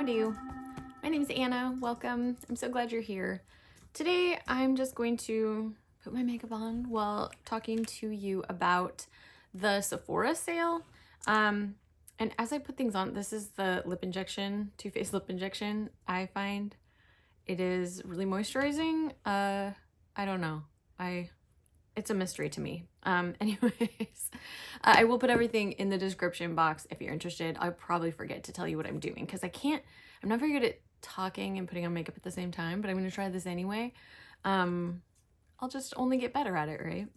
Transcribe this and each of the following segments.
do? My name is Anna. Welcome. I'm so glad you're here. Today, I'm just going to put my makeup on while talking to you about the Sephora sale. And as I put things on, this is the lip injection, Too Faced lip injection. I find it is really moisturizing. I don't know. It's a mystery to me. Anyways, I will put everything in the description box if you're interested. I'll probably forget to tell you what I'm doing because I'm not very good at talking and putting on makeup at the same time, but I'm going to try this anyway. I'll just only get better at it, right?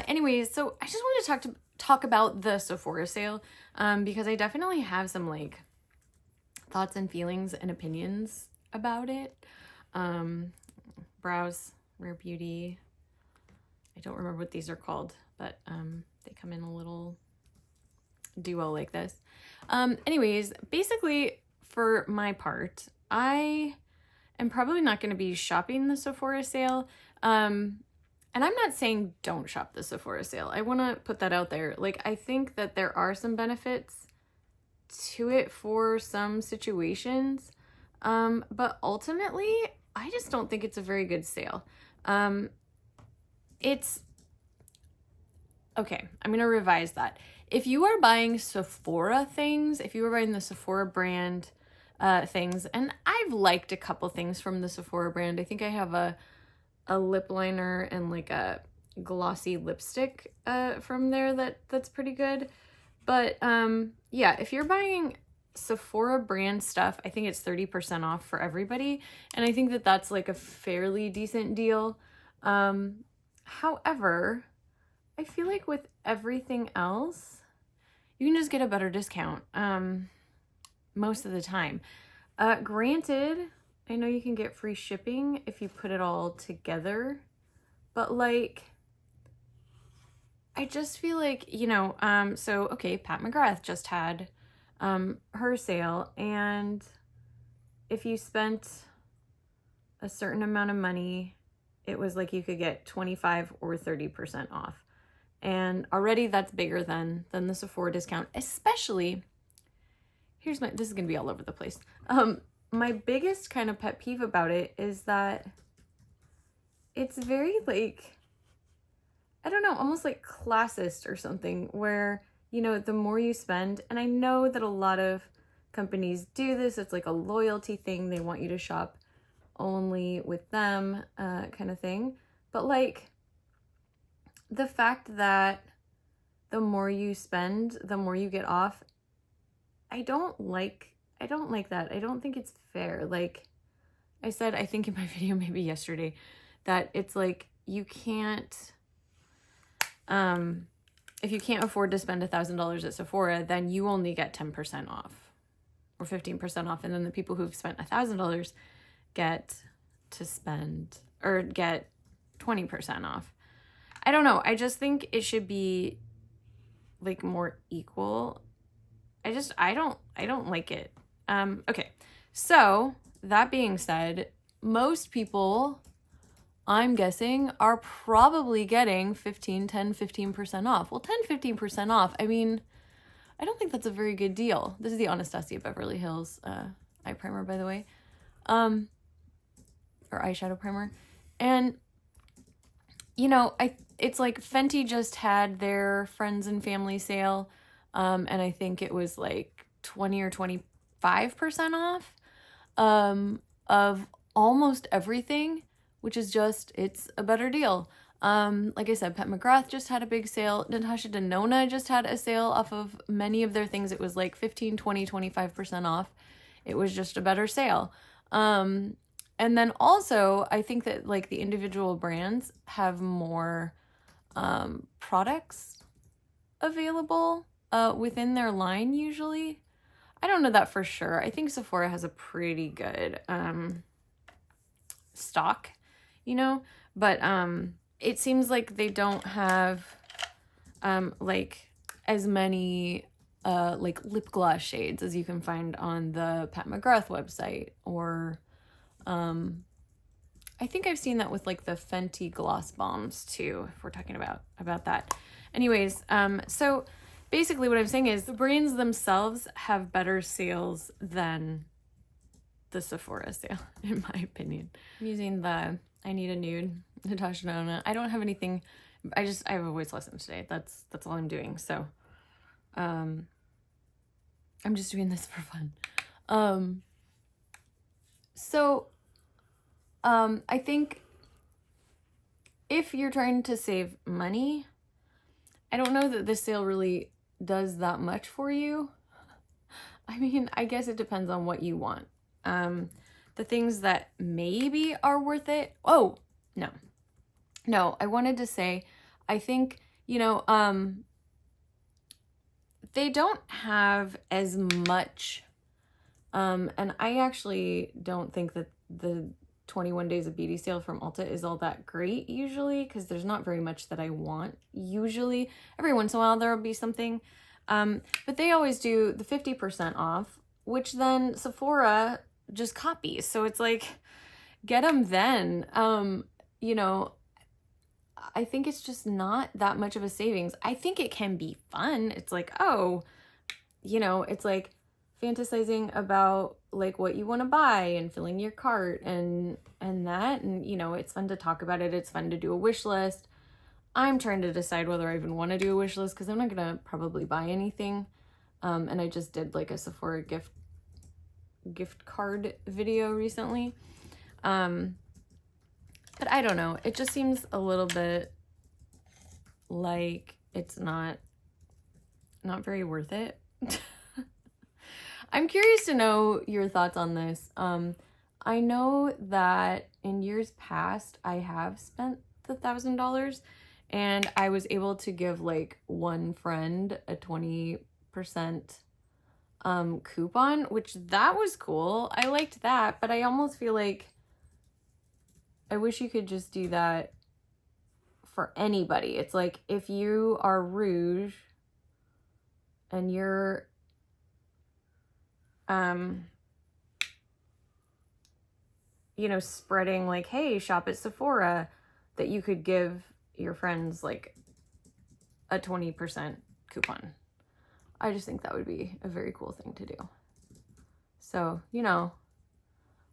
Anyways, so I just wanted to talk about the Sephora sale because I definitely have some like thoughts and feelings and opinions about it. Brows, Rare Beauty. I don't remember what these are called, but they come in a little duo like this. Anyways, basically for my part, I am probably not going to be shopping the Sephora sale. And I'm not saying don't shop the Sephora sale. I want to put that out there. Like, I think that there are some benefits to it for some situations. But ultimately, I just don't think it's a very good sale. Okay, I'm going to revise that. If you are buying Sephora things, if you are buying the Sephora brand things, and I've liked a couple things from the Sephora brand. I think I have a lip liner and like a glossy lipstick from there that's pretty good. But yeah, if you're buying Sephora brand stuff, I think it's 30% off for everybody. And I think that that's like a fairly decent deal. However, I feel like with everything else, you can just get a better discount most of the time. Granted, I know you can get free shipping if you put it all together, but like, I just feel like, so, okay, Pat McGrath just had her sale, and if you spent a certain amount of money, it was like you could get 25 or 30% off. And already that's bigger than the Sephora discount, especially, this is going to be all over the place. My biggest kind of pet peeve about it is that it's very like, I don't know, almost like classist or something where, the more you spend, and I know that a lot of companies do this, it's like a loyalty thing. They want you to shop only with them, kind of thing. But like, the fact that the more you spend, the more you get off, I don't like that. I don't think it's fair. Like I said, I think in my video maybe yesterday, that it's like you can't, if you can't afford to spend $1,000 at Sephora, then you only get 10% off or 15% off. And then the people who've spent $1,000 get to spend or get 20% off. I don't know. I just think it should be like more equal. I don't like it. Okay. So that being said, most people, I'm guessing, are probably getting 15% off. Well, 15% off. I mean, I don't think that's a very good deal. This is the Anastasia Beverly Hills eye primer, by the way. Or eyeshadow primer. And it's like Fenty just had their friends and family sale. And I think it was like 20 or 25% off of almost everything, which is it's a better deal. Like I said, Pat McGrath just had a big sale. Natasha Denona just had a sale off of many of their things. It was like 15, 20, 25% off. It was just a better sale. And then also, I think that like the individual brands have more products available within their line usually. I don't know that for sure. I think Sephora has a pretty good stock, but it seems like they don't have like as many like lip gloss shades as you can find on the Pat McGrath website, or I think I've seen that with like the Fenty gloss bombs too, if we're talking about that. Anyways, so basically what I'm saying is the brands themselves have better sales than the Sephora sale, in my opinion. I'm using the I Need a Nude, Natasha Denona. I don't have anything. I have a voice lesson today. That's all I'm doing. So, I'm just doing this for fun. I think if you're trying to save money, I don't know that this sale really does that much for you. I mean, I guess it depends on what you want. The things that maybe are worth it. Oh, no, I wanted to say, I think, you know, they don't have as much, and I actually don't think that the 21 Days of Beauty sale from Ulta is all that great usually, because there's not very much that I want usually. Every once in a while there'll be something, but they always do the 50% off, which then Sephora just copies. So it's like, get them then. You know, I think it's just not that much of a savings. I think it can be fun. It's like, oh, you know, it's like fantasizing about like what you want to buy and filling your cart and that. And, you know, it's fun to talk about it. It's fun to do a wish list. I'm trying to decide whether I even want to do a wish list because I'm not going to probably buy anything. And I just did like a Sephora gift card video recently. But I don't know. It just seems a little bit like it's not very worth it. I'm curious to know your thoughts on this. I know that in years past, I have spent the $1,000 and I was able to give like one friend a 20% coupon, which that was cool. I liked that, but I almost feel like I wish you could just do that for anybody. It's like if you are Rouge and you're you know, spreading like, hey, shop at Sephora, that you could give your friends like a 20% coupon. I just think that would be a very cool thing to do. So, you know,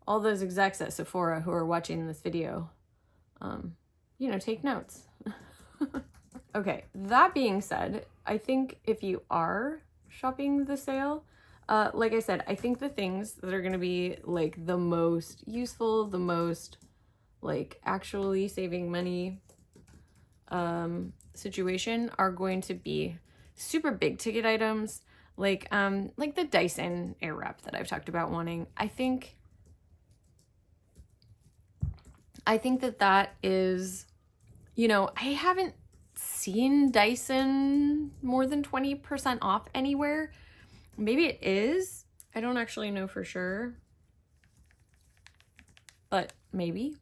all those execs at Sephora who are watching this video, you know, take notes. Okay, that being said, I think if you are shopping the sale, like I said, I think the things that are going to be like the most useful, the most like actually saving money situation are going to be super big ticket items, like the Dyson Airwrap that I've talked about wanting. I think that is, you know, I haven't seen Dyson more than 20% off anywhere. Maybe it is. I don't actually know for sure, but maybe.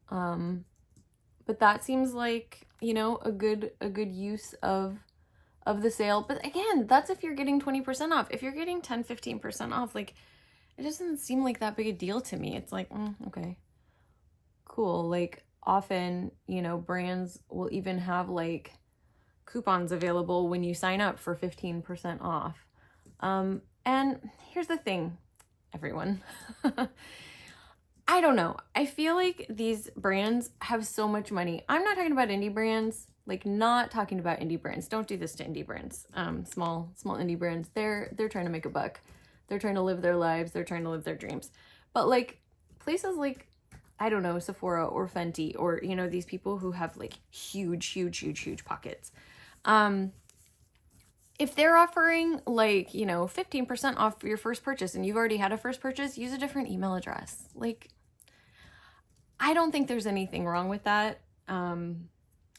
But that seems like, you know, a good use of the sale. But again, that's if you're getting 20% off. If you're getting 10-15% off, like, it doesn't seem like that big a deal to me. It's like, okay, cool. Like, often, you know, brands will even have like coupons available when you sign up for 15% off. And here's the thing, everyone. I don't know. I feel like these brands have so much money. I'm not talking about indie brands, like not talking about indie brands. Don't do this to indie brands. Small indie brands. They're trying to make a buck. They're trying to live their lives. They're trying to live their dreams. But like places like, I don't know, Sephora or Fenty, or, you know, these people who have like huge pockets. If they're offering like, you know, 15% off your first purchase and you've already had a first purchase, use a different email address. Like, I don't think there's anything wrong with that. I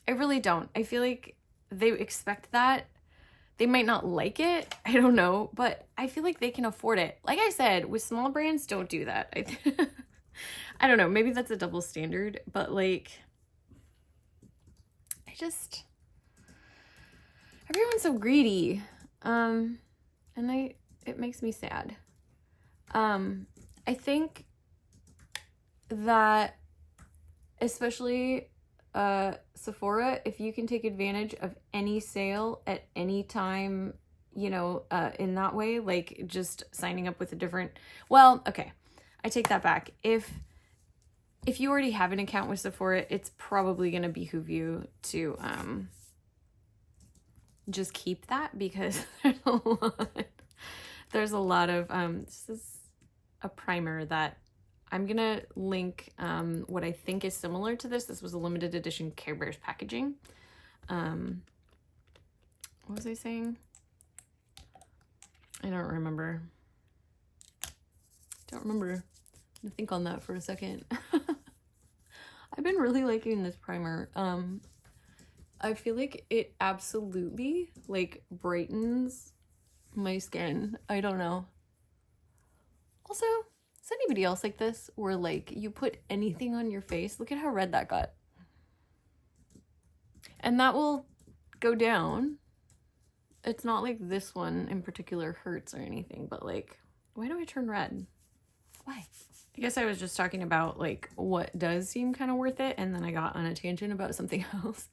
really don't. I feel like they expect that. They might not like it. I don't know, but I feel like they can afford it. Like I said, with small brands, don't do that. I don't know. Maybe that's a double standard, but like, everyone's so greedy. And it makes me sad. I think that especially Sephora, if you can take advantage of any sale at any time you know, in that way, like just signing up with a different, well, okay, I take that back. If you already have an account with Sephora, it's probably going to behoove you to just keep that, because there's a lot of, this is a primer that I'm going to link what I think is similar to this. This was a limited edition Care Bears packaging. What was I saying? I don't remember. I'm gonna think on that for a second. I've been really liking this primer. I feel like it absolutely like brightens my skin. I don't know. Also, is anybody else like this, where like you put anything on your face? Look at how red that got. And that will go down. It's not like this one in particular hurts or anything, but like, why do I turn red? Why? I guess I was just talking about like what does seem kind of worth it, and then I got on a tangent about something else.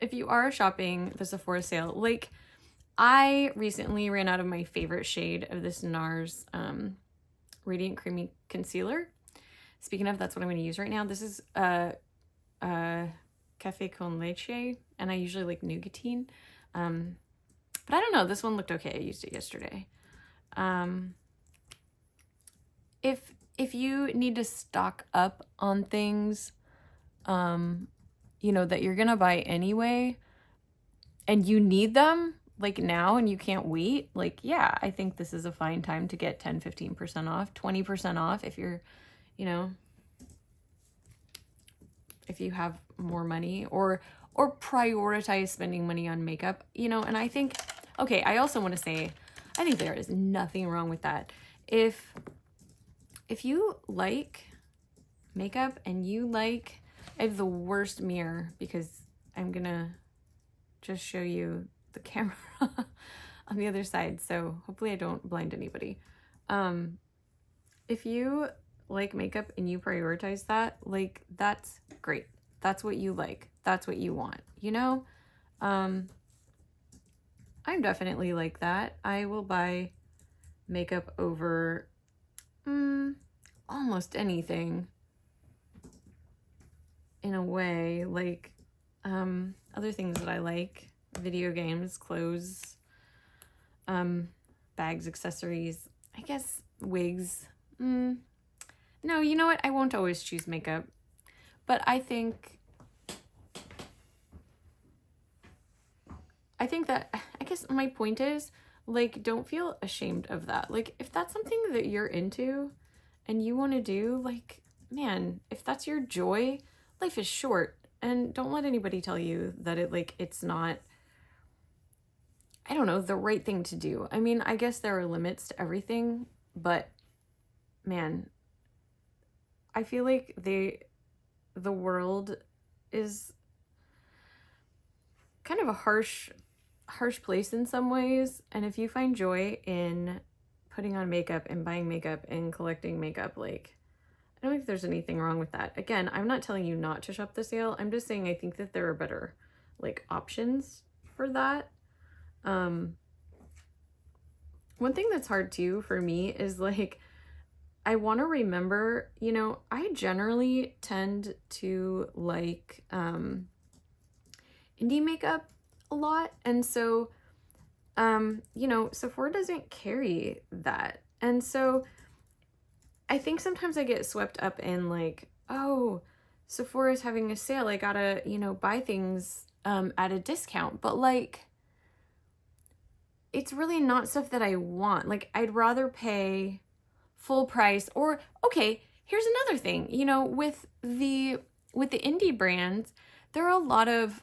If you are shopping the Sephora sale, like I recently ran out of my favorite shade of this NARS Radiant Creamy Concealer. Speaking of, that's what I'm going to use right now. This is Cafe con Leche, and I usually like Nougatine. But I don't know, this one looked okay. I used it yesterday. If you need to stock up on things, you know, that you're gonna buy anyway, and you need them like now and you can't wait, like, yeah, I think this is a fine time to get 10, 15% off, 20% off if you're, you know, if you have more money, or prioritize spending money on makeup, you know. And I think, okay, I also want to say, I think there is nothing wrong with that. If you like makeup and you like, I have the worst mirror because I'm gonna just show you the camera on the other side, so hopefully I don't blind anybody. If you like makeup and you prioritize that, like, that's great. That's what you like. That's what you want, you know? I'm definitely like that. I will buy makeup over almost anything in a way, like other things that I like, video games, clothes, bags, accessories, I guess wigs. No, you know what? I won't always choose makeup, but I think that, I guess my point is, like, don't feel ashamed of that. Like, if that's something that you're into and you want to do, like, man, if that's your joy, life is short, and don't let anybody tell you that it's not, I don't know, the right thing to do. I mean, I guess there are limits to everything, but man, I feel like the world is kind of a harsh place in some ways, and if you find joy in putting on makeup and buying makeup and collecting makeup, like, I don't think there's anything wrong with that. Again, I'm not telling you not to shop the sale. I'm just saying I think that there are better, like, options for that. One thing that's hard too for me is, like, I want to remember, you know, I generally tend to like indie makeup a lot, and so you know, Sephora doesn't carry that, and so I think sometimes I get swept up in, like, oh, Sephora's having a sale, I gotta, you know, buy things at a discount, but like, it's really not stuff that I want. Like, I'd rather pay full price, or, okay, here's another thing, you know, with the indie brands, there are a lot of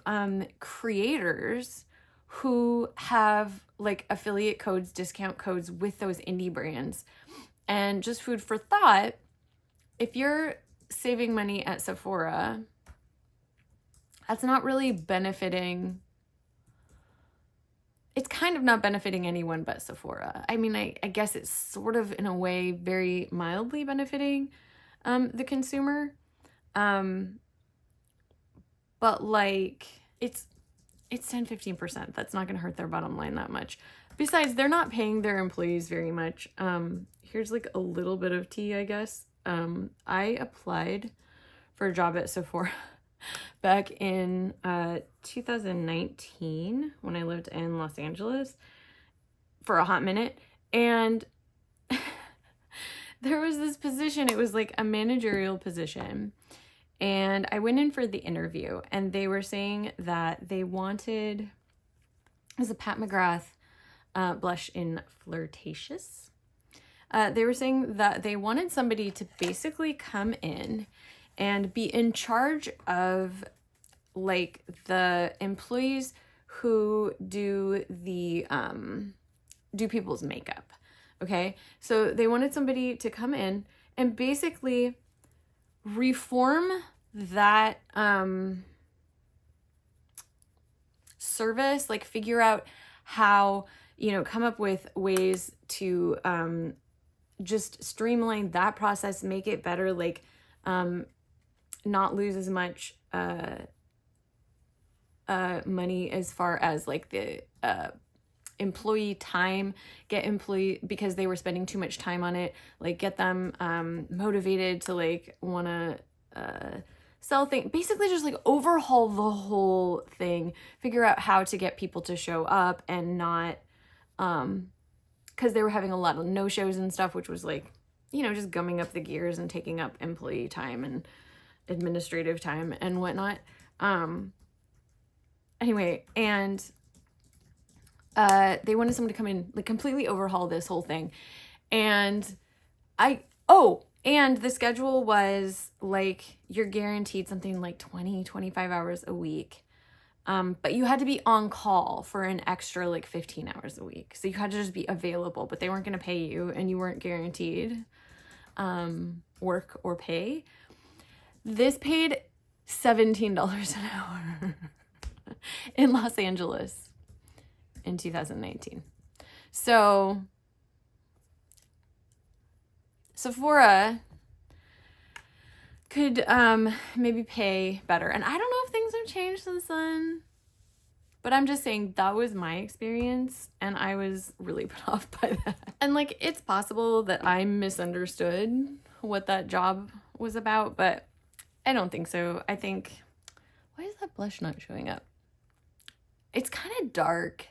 creators who have like affiliate codes, discount codes with those indie brands. And just food for thought, if you're saving money at Sephora, that's not really benefiting, it's kind of not benefiting anyone but Sephora. I mean, I guess it's sort of, in a way, very mildly benefiting the consumer. But like, it's it's 10-15%. That's not going to hurt their bottom line that much. Besides, they're not paying their employees very much. Here's like a little bit of tea, I guess. I applied for a job at Sephora back in 2019 when I lived in Los Angeles for a hot minute. And there was this position. It was like a managerial position. And I went in for the interview, and they were saying that they wanted, it was a Pat McGrath blush in Flirtatious. They were saying that they wanted somebody to basically come in and be in charge of like the employees who do the do people's makeup. Okay, so they wanted somebody to come in and basically reform that service, like figure out how, you know, come up with ways to just streamline that process, make it better, like not lose as much money as far as like the employee time, get employee, because they were spending too much time on it, like get them motivated to like want to sell things, basically just like overhaul the whole thing, figure out how to get people to show up and not because they were having a lot of no-shows and stuff, which was like, you know, just gumming up the gears and taking up employee time and administrative time and whatnot. Anyway, and they wanted someone to come in, like completely overhaul this whole thing. And and the schedule was like, you're guaranteed something like 20-25 hours a week. But you had to be on call for an extra like 15 hours a week. So you had to just be available, but they weren't going to pay you, and you weren't guaranteed work or pay. This paid $17 an hour in Los Angeles in 2019. So Sephora could maybe pay better. And I don't know if things have changed since then, but I'm just saying that was my experience, and I was really put off by that. And like, it's possible that I misunderstood what that job was about, but I don't think so. I think, why is that blush not showing up? It's kind of dark.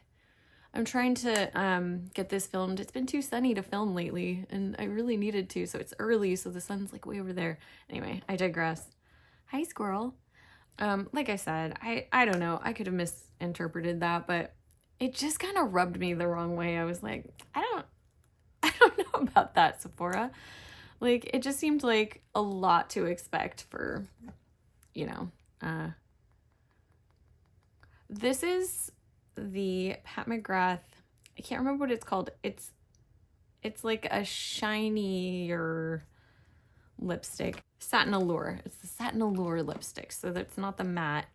I'm trying to get this filmed. It's been too sunny to film lately, and I really needed to, so it's early, so the sun's like way over there. Anyway, I digress. Hi, squirrel. Like I said, I don't know. I could have misinterpreted that, but it just kind of rubbed me the wrong way. I was like, I don't know about that, Sephora. Like, it just seemed like a lot to expect for, you know, this is the Pat McGrath, I can't remember what it's called. It's like a shinier lipstick. SatinAllure. It's the SatinAllure lipstick, so that's not the matte.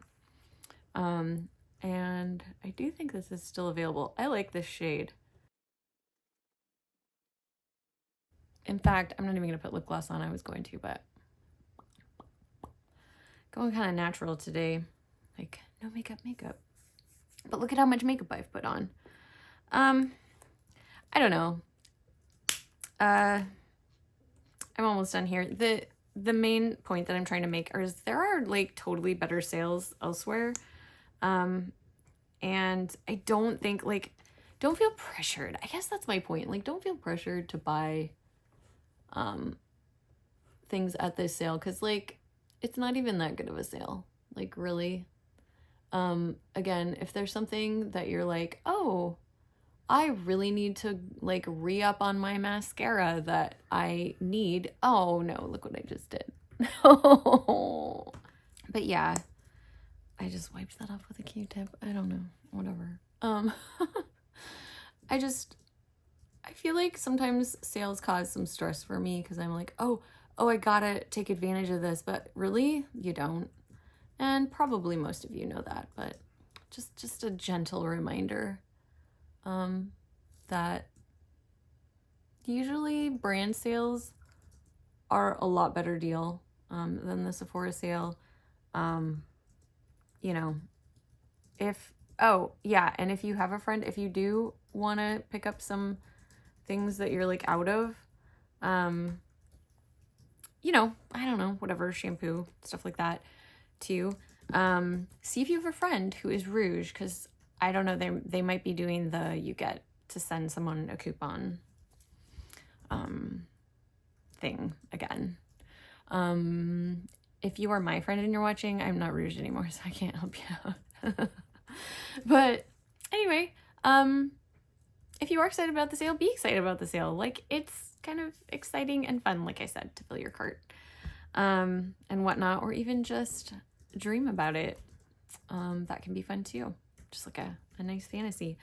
And I do think this is still available. I like this shade. In fact, I'm not even gonna put lip gloss on. I was going to, but going kind of natural today. Like, no makeup. But look at how much makeup I've put on. I don't know. I'm almost done here. The main point that I'm trying to make is there are like totally better sales elsewhere. And I don't think, like, don't feel pressured. I guess that's my point. Like, don't feel pressured to buy things at this sale, because like, it's not even that good of a sale. Like, really. Again, if there's something that you're like, oh, I really need to like re-up on my mascara that I need. Oh no, look what I just did. But yeah, I just wiped that off with a Q-tip. I don't know, whatever. I feel like sometimes sales cause some stress for me, because I'm like, oh, I gotta take advantage of this, but really, you don't. And probably most of you know that, but just a gentle reminder that usually brand sales are a lot better deal than the Sephora sale. You know, if Oh, yeah, and if you have a friend, if you do want to pick up some things that you're like out of, you know, I don't know, whatever, shampoo, stuff like that too. See if you have a friend who is Rouge, because I don't know, they might be doing the you get to send someone a coupon thing again. If you are my friend and you're watching, I'm not Rouge anymore, so I can't help you out. But anyway, if you are excited about the sale, be excited about the sale. Like, it's kind of exciting and fun, like I said, to fill your cart and whatnot, or even just dream about it. That can be fun too, just like a nice fantasy.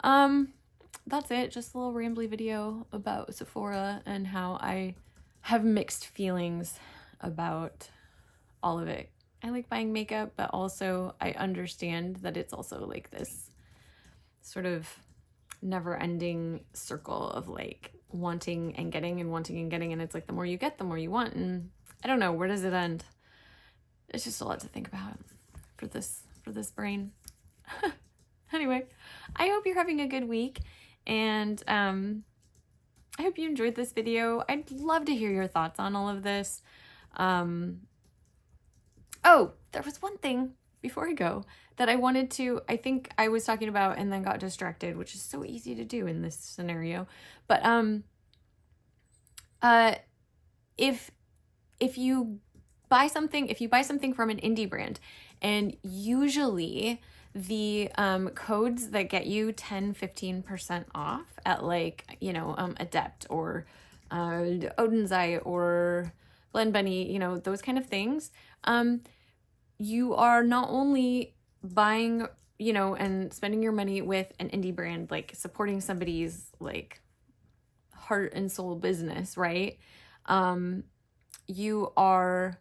That's it, just a little rambly video about Sephora and how I have mixed feelings about all of it. I like buying makeup, but also I understand that it's also like this sort of never-ending circle of like wanting and getting and wanting and getting, and it's like the more you get, the more you want, and I don't know, where does it end? It's just a lot to think about for this brain. Anyway, I hope you're having a good week, and I hope you enjoyed this video. I'd love to hear your thoughts on all of this. Oh, there was one thing before I go that I wanted to, I think I was talking about and then got distracted, which is so easy to do in this scenario. But if you buy something from an indie brand, and usually the codes that get you 10-15% off at like, you know, Adept or Odin's Eye or Blend Bunny, you know, those kind of things, you are not only buying, you know, and spending your money with an indie brand, like supporting somebody's like heart and soul business, right? You are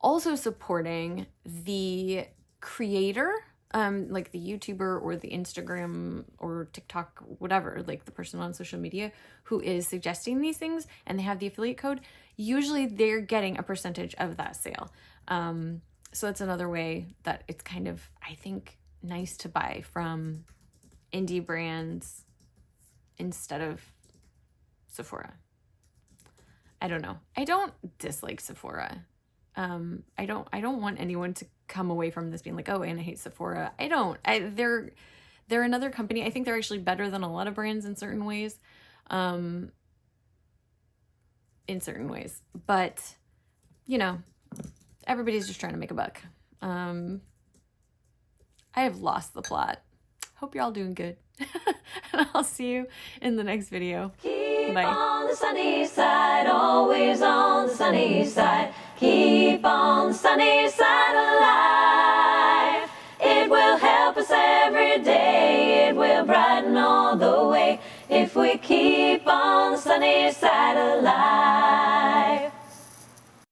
also supporting the creator, like the YouTuber or the Instagram or TikTok, whatever, like the person on social media who is suggesting these things, and they have the affiliate code. Usually they're getting a percentage of that sale. So that's another way that it's kind of, I think, nice to buy from indie brands instead of Sephora. I don't know. I don't dislike Sephora. I don't want anyone to come away from this being like, oh, Anna hates Sephora. I don't. They're another company. I think they're actually better than a lot of brands in certain ways. But, you know, everybody's just trying to make a buck. I have lost the plot. Hope you're all doing good. And I'll see you in the next video. Keep Bye. on the sunny side, always on the sunny side. Keep on the sunny side alive. It will help us every day. It will brighten all the way if we keep on the sunny side alive.